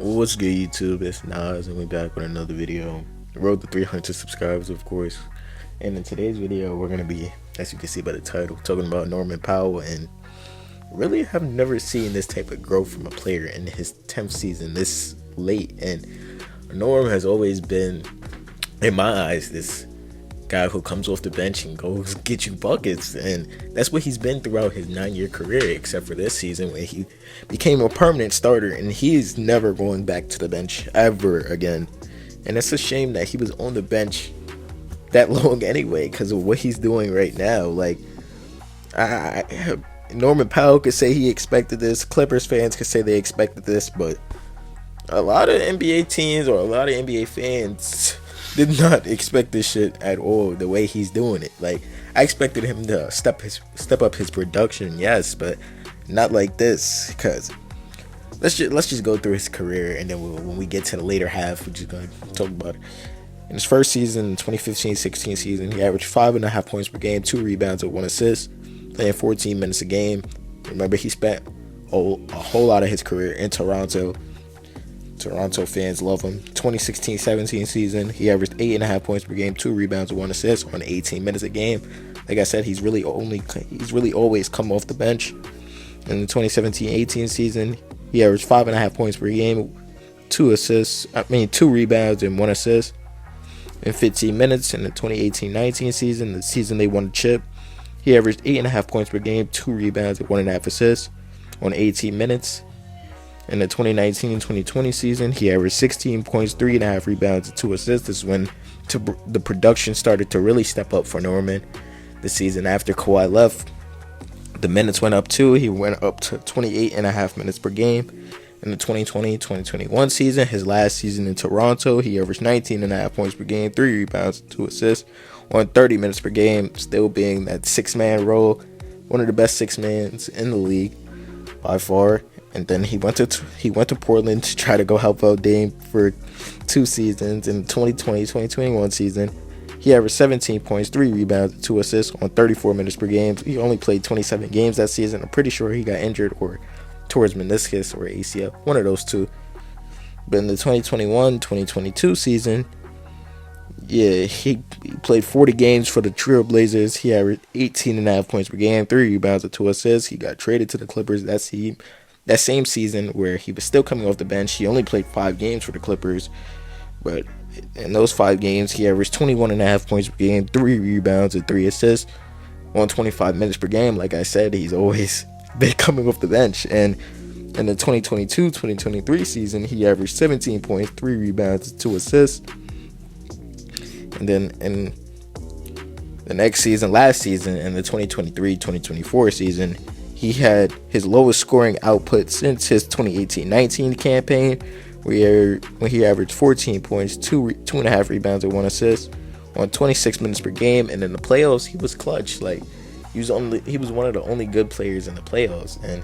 What's good, YouTube? It's Nas, and we're back with another video. Road to 300 subscribers, of course. And in today's video, we're gonna be, as you can see by the title, talking about Norman Powell. And really, have never seen this type of growth from a player in his 10th season this late. And Norm has always been, in my eyes, this guy who comes off the bench and goes get you buckets, and that's what he's been throughout his 9-year career, except for this season where he became a permanent starter, and he's never going back to the bench ever again. And it's a shame that he was on the bench that long anyway, because of what he's doing right now. Like, Norman Powell could say he expected this, Clippers fans could say they expected this, but a lot of NBA teams or a lot of NBA fans did not expect this shit at all, the way he's doing it. Like, I expected him to step up his production, yes, but not like this. Because let's just go through his career, and then when we get to the later half, we're just gonna talk about it. In his first season, 2015-16 season, he averaged 5.5 points per game, 2 rebounds, and 1 assist, playing 14 minutes a game. Remember, he spent a whole lot of his career in Toronto. Toronto fans love him. 2016-17 season, he averaged 8.5 points per game, 2 rebounds, and 1 assist on 18 minutes a game. Like I said, he's really always come off the bench. In the 2017-18 season, he averaged 5.5 points per game, 2 rebounds, and 1 assist in 15 minutes. In the 2018-19 season, the season they won the chip, he averaged 8.5 points per game, 2 rebounds, and 1.5 assists on 18 minutes. In the 2019-2020 season, he averaged 16 points, 3.5 rebounds, and 2 assists. This is when the production started to really step up for Norman. The season after Kawhi left, the minutes went up too. He went up to 28.5 minutes per game. In the 2020-2021 season, his last season in Toronto, he averaged 19.5 points per game, 3 rebounds, 2 assists on 30 minutes per game, still being that 6-man role, one of the best 6-mans in the league by far. And then he went to Portland to try to go help out Dame for 2 seasons. In the 2020-2021 season, he averaged 17 points, 3 rebounds, and 2 assists on 34 minutes per game. He only played 27 games that season. I'm pretty sure he got injured or tore his meniscus or ACL, one of those two. But in the 2021-2022 season, he played 40 games for the Trailblazers. He averaged 18.5 points per game, 3 rebounds, and 2 assists. He got traded to the Clippers that same season, where he was still coming off the bench. He only played 5 games for the Clippers, but in those 5 games, he averaged 21.5 points per game, 3 rebounds, and 3 assists on 25 minutes per game. Like I said, he's always been coming off the bench. And in the 2022-2023 season, he averaged 17 points, 3 rebounds, and 2 assists. And then in the next season, last season, in the 2023-2024 season, he had his lowest scoring output since his 2018-19 campaign, when he averaged 14 points, 2.5 rebounds, and 1 assist on 26 minutes per game. And in the playoffs, he was clutch. Like, he was one of the only good players in the playoffs. And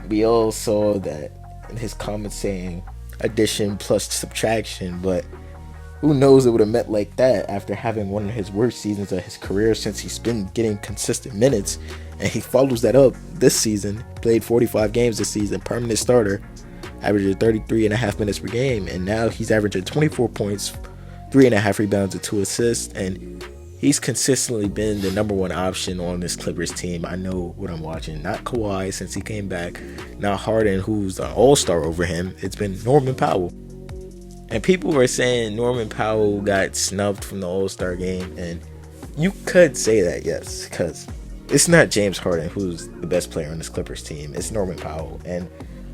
we all saw that in his comments saying addition plus subtraction, but who knows it would have met like that after having one of his worst seasons of his career, since he's been getting consistent minutes. And he follows that up this season, played 45 games this season, permanent starter, averaging 33.5 minutes per game. And now he's averaging 24 points, 3.5 rebounds, and 2 assists. And he's consistently been the number 1 option on this Clippers team. I know what I'm watching. Not Kawhi, since he came back. Not Harden, who's an all-star over him. It's been Norman Powell. And people were saying Norman Powell got snubbed from the All-Star game. And you could say that, yes, because it's not James Harden who's the best player on this Clippers team. It's Norman Powell. And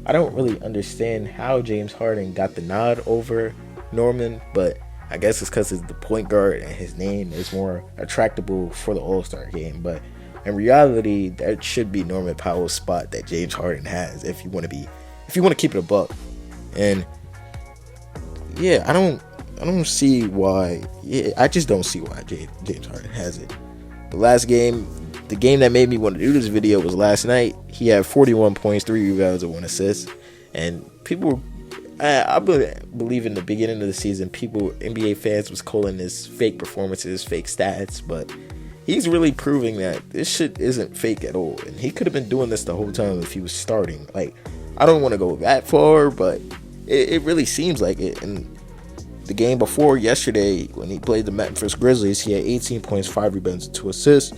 I don't really understand how James Harden got the nod over Norman, but I guess it's because he's the point guard and his name is more attractable for the All-Star game. But in reality, that should be Norman Powell's spot that James Harden has, if you want to keep it a buck. And yeah, I don't see why. Yeah, I just don't see why James Harden has it. The game that made me want to do this video was last night. He had 41 points, 3 rebounds, and 1 assist. And people, I believe in the beginning of the season, NBA fans was calling this fake performances, fake stats, but he's really proving that this shit isn't fake at all. And he could have been doing this the whole time if he was starting. Like, I don't want to go that far, but It really seems like it. And the game before yesterday, when he played the Memphis Grizzlies, he had 18 points, 5 rebounds, and 2 assists.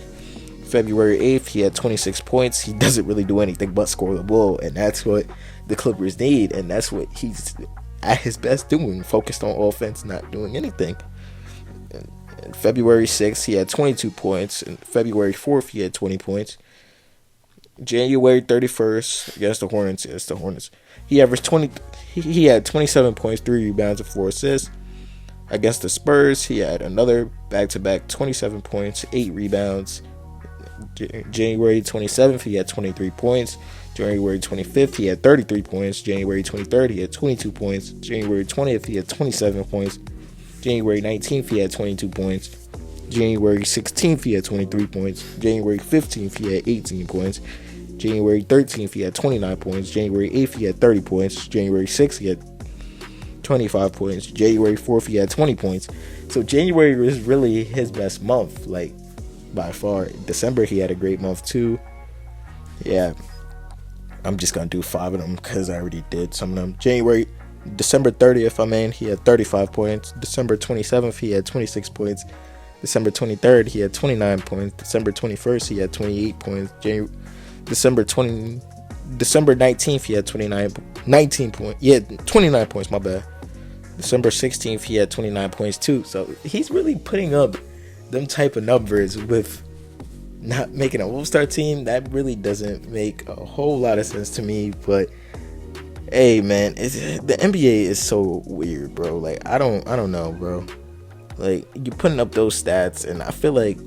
February 8th, he had 26 points. He doesn't really do anything but score the ball, and that's what the Clippers need, and that's what he's at his best doing, focused on offense, not doing anything. And February 6th, he had 22 points, and February 4th, he had 20 points. January 31st, against the Hornets, he averaged 20. He had 27 points, 3 rebounds, and 4 assists. Against the Spurs, he had another back-to-back 27 points, 8 rebounds. January 27th, he had 23 points. January 25th, he had 33 points. January 23rd, he had 22 points. January 20th, he had 27 points. January 19th, he had 22 points. January 16th, he had 23 points. January 15th, he had 18 points. January 13th, he had 29 points. January 8th, he had 30 points. January 6th, he had 25 points. January 4th, he had 20 points. So January was really his best month, like, by far. December, he had a great month too. Yeah, I'm just gonna do 5 of them because I already did some of them. December 30th, he had 35 points. December 27th, he had 26 points. December 23rd, he had 29 points. December 21st, he had 28 points. December 19th, he had 29 points, my bad. December 16th, he had 29 points too. So he's really putting up them type of numbers with not making an All-Star team. That really doesn't make a whole lot of sense to me. But hey, man, the NBA is so weird, bro. Like, I don't know, bro. Like, you're putting up those stats, and I feel like,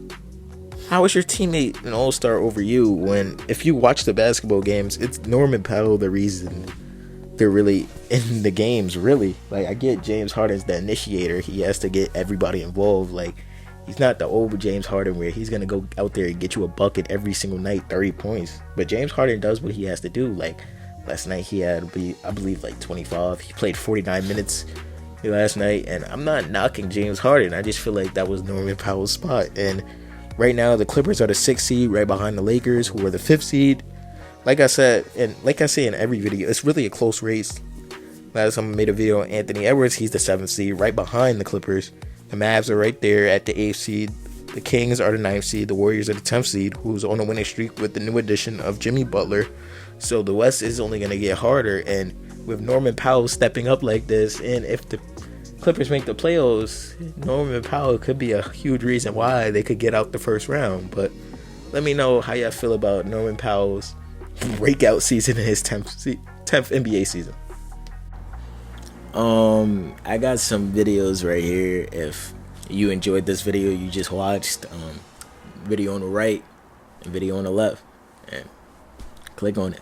how is your teammate an all-star over you when, if you watch the basketball games, it's Norman Powell the reason they're really in the games, really. Like, I get James Harden's the initiator. He has to get everybody involved. Like, he's not the old James Harden where he's going to go out there and get you a bucket every single night, 30 points. But James Harden does what he has to do. Like, last night he had, I believe, like 25. He played 49 minutes last night, and I'm not knocking James Harden. I just feel like that was Norman Powell's spot. And right now the Clippers are the 6th seed, right behind the Lakers, who are the 5th seed. Like I said, and like I say in every video, it's really a close race. Last time I made a video on Anthony Edwards, he's the 7th seed, right behind the Clippers. The Mavs are right there at the 8th seed. The Kings are the 9th seed. The Warriors are the 10th seed, who's on a winning streak with the new addition of Jimmy Butler. So the West is only going to get harder. And with Norman Powell stepping up like this, and if the Clippers make the playoffs, Norman Powell could be a huge reason why they could get out the first round. But let me know how y'all feel about Norman Powell's breakout season in his 10th NBA season. I got some videos right here. If you enjoyed this video you just watched, video on the right and video on the left, and click on it.